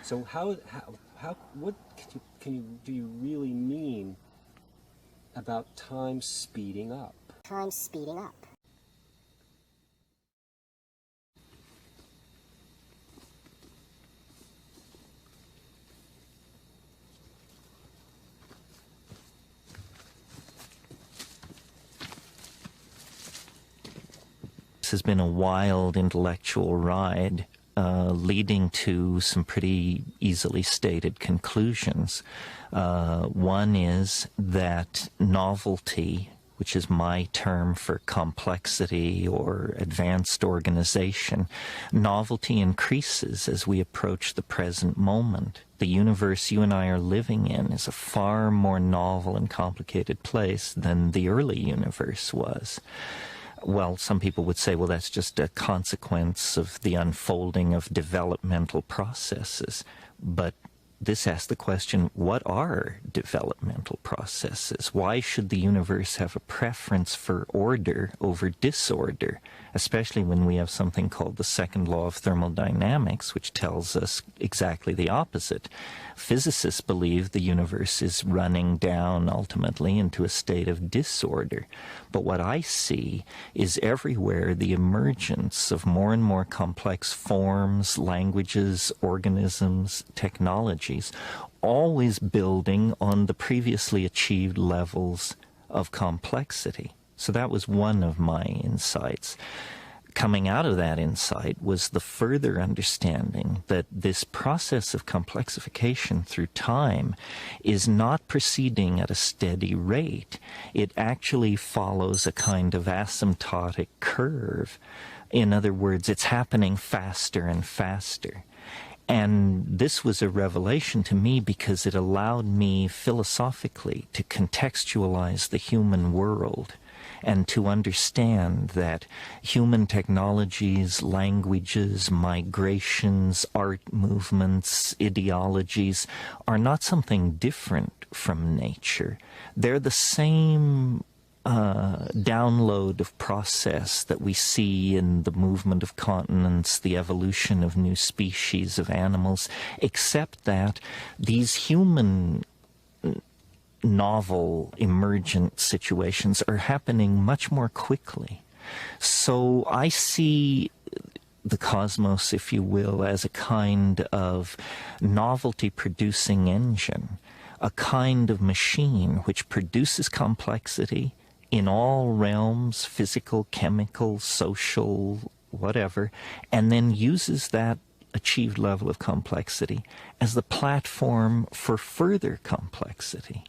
So what do you really mean about time speeding up? Time speeding up. This has been a wild intellectual ride, leading to some pretty easily stated conclusions. One is that novelty, which is my term for complexity or advanced organization, novelty increases as we approach the present moment. The universe you and I are living in is a far more novel and complicated place than the early universe was. Well, some people would say, well, that's just a consequence of the unfolding of developmental processes. But this asks the question, what are developmental processes? Why should the universe have a preference for order over disorder, especially when we have something called the second law of thermodynamics, which tells us exactly the opposite? Physicists believe the universe is running down ultimately into a state of disorder. But what I see is everywhere the emergence of more and more complex forms, languages, organisms, technologies, always building on the previously achieved levels of complexity. So that was one of my insights. Coming out of that insight was the further understanding that this process of complexification through time is not proceeding at a steady rate. It actually follows a kind of asymptotic curve. In other words, it's happening faster and faster. And this was a revelation to me because it allowed me philosophically to contextualize the human world and to understand that human technologies, languages, migrations, art movements, ideologies are not something different from nature. They're the same download of process that we see in the movement of continents, the evolution of new species of animals, except that these human novel, emergent situations are happening much more quickly. So I see the cosmos, if you will, as a kind of novelty-producing engine, a kind of machine which produces complexity in all realms, physical, chemical, social, whatever, and then uses that achieved level of complexity as the platform for further complexity.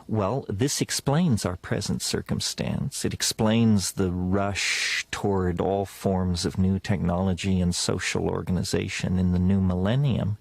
Well, this explains our present circumstance. It explains the rush toward all forms of new technology and social organization in the new millennium.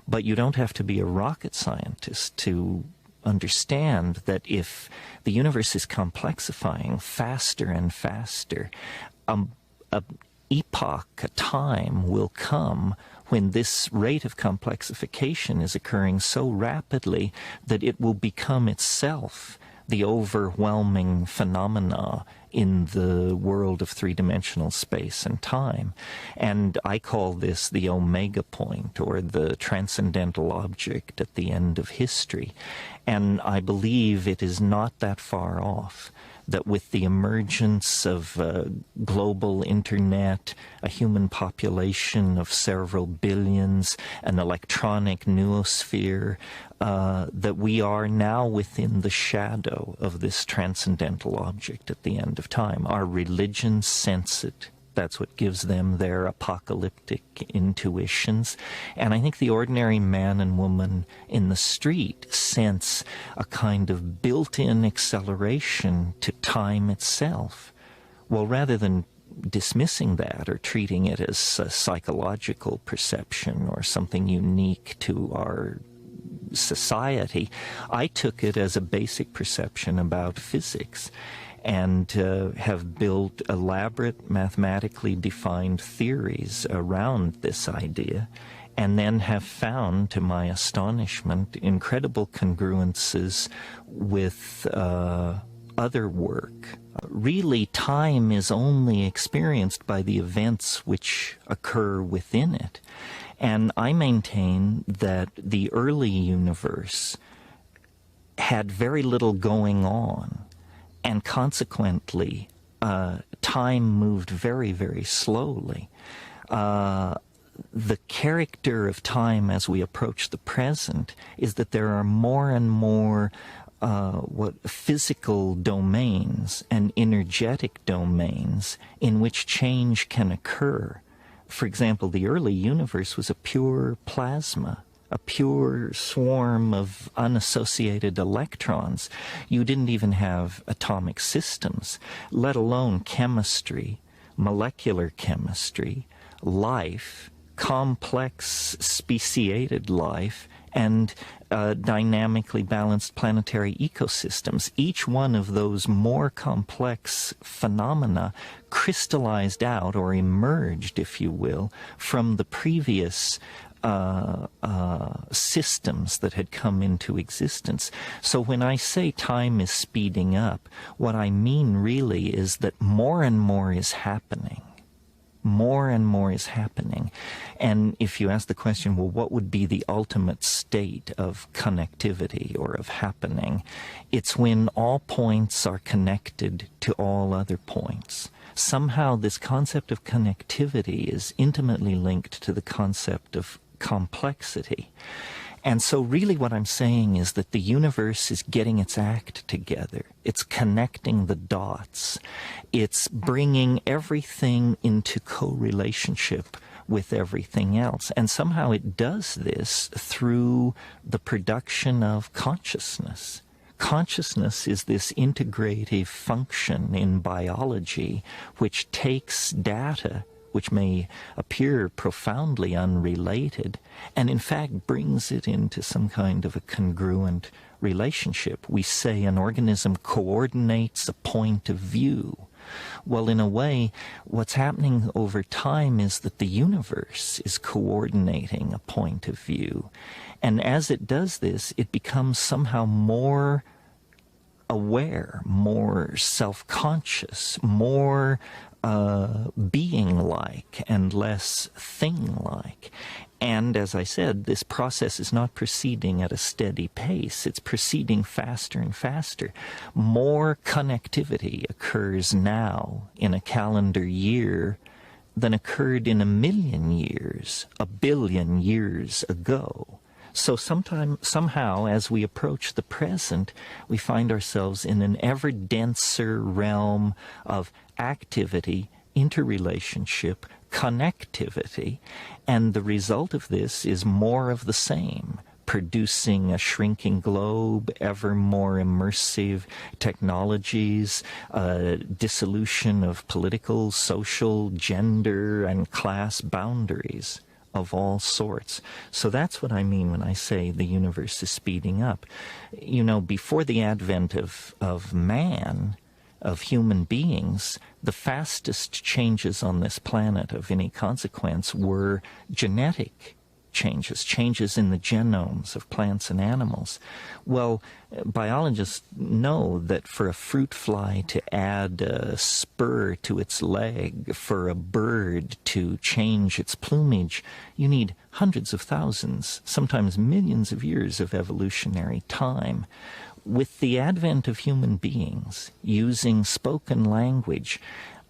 But you don't have to be a rocket scientist to understand that if the universe is complexifying faster and faster, an epoch, a time will come when this rate of complexification is occurring so rapidly that it will become itself the overwhelming phenomena in the world of three-dimensional space and time. And I call this the omega point, or the transcendental object at the end of history. And I believe it is not that far off, that with the emergence of global internet, a human population of several billions, an electronic noosphere, that we are now within the shadow of this transcendental object at the end of time. Our religions sense it. That's what gives them their apocalyptic intuitions. And I think the ordinary man and woman in the street sense a kind of built-in acceleration to time itself. Well, rather than dismissing that or treating it as a psychological perception or something unique to our society, I took it as a basic perception about physics, and have built elaborate mathematically defined theories around this idea, and then have found, to my astonishment, incredible congruences with other work. Really, time is only experienced by the events which occur within it. And I maintain that the early universe had very little going on, and consequently, time moved very, very slowly. The character of time as we approach the present is that there are more and more physical domains and energetic domains in which change can occur. For example, the early universe was a pure plasma, a pure swarm of unassociated electrons. You didn't even have atomic systems, let alone chemistry, molecular chemistry, life, complex speciated life, and dynamically balanced planetary ecosystems. Each one of those more complex phenomena crystallized out or emerged, if you will, from the previous systems that had come into existence. So when I say time is speeding up, what I mean really is that more and more is happening. More and more is happening. And if you ask the question, well, what would be the ultimate state of connectivity or of happening? It's when all points are connected to all other points. Somehow this concept of connectivity is intimately linked to the concept of complexity. And so really what I'm saying is that the universe is getting its act together. It's connecting the dots. It's bringing everything into co-relationship with everything else. And somehow it does this through the production of consciousness. Consciousness is this integrative function in biology which takes data which may appear profoundly unrelated, and in fact brings it into some kind of a congruent relationship. We say an organism coordinates a point of view. Well, in a way, what's happening over time is that the universe is coordinating a point of view. And as it does this, it becomes somehow more aware, more self-conscious, more being-like and less thing-like. And as I said, this process is not proceeding at a steady pace. It's proceeding faster and faster. More connectivity occurs now in a calendar year than occurred in 1,000,000 years, 1,000,000,000 years ago. So somehow, as we approach the present, we find ourselves in an ever denser realm of activity, interrelationship, connectivity, and the result of this is more of the same, producing a shrinking globe, ever more immersive technologies, dissolution of political, social, gender, and class boundaries of all sorts. So that's what I mean when I say the universe is speeding up. You know, before the advent of man, of human beings, the fastest changes on this planet of any consequence were genetic changes, changes in the genomes of plants and animals. Well, biologists know that for a fruit fly to add a spur to its leg, for a bird to change its plumage, you need hundreds of thousands, sometimes millions of years of evolutionary time. With the advent of human beings using spoken language,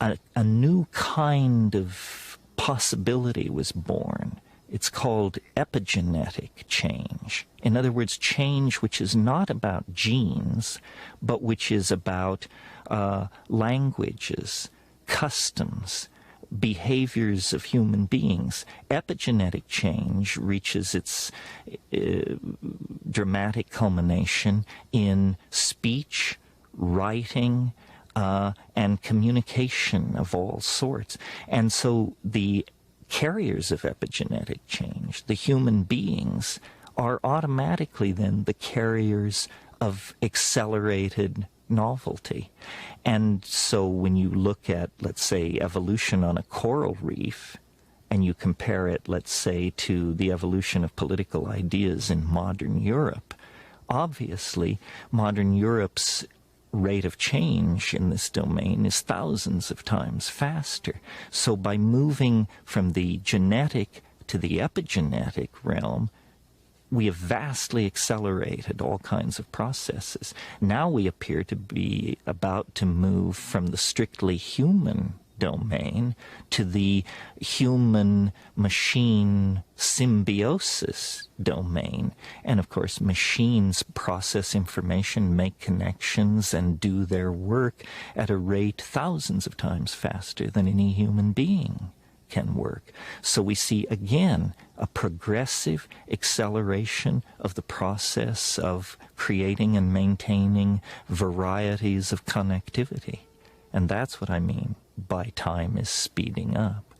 a new kind of possibility was born. It's called epigenetic change. In other words, change which is not about genes, but which is about languages, customs, behaviors of human beings. Epigenetic change reaches its dramatic culmination in speech, writing, and communication of all sorts. And so the carriers of epigenetic change, the human beings, are automatically then the carriers of accelerated novelty. And so when you look at, let's say, evolution on a coral reef, and you compare it, let's say, to the evolution of political ideas in modern Europe, obviously modern Europe's rate of change in this domain is thousands of times faster. So by moving from the genetic to the epigenetic realm, we have vastly accelerated all kinds of processes. Now we appear to be about to move from the strictly human domain to the human-machine symbiosis domain. And of course, machines process information, make connections, and do their work at a rate thousands of times faster than any human being can work. So we see again a progressive acceleration of the process of creating and maintaining varieties of connectivity. And that's what I mean by time is speeding up.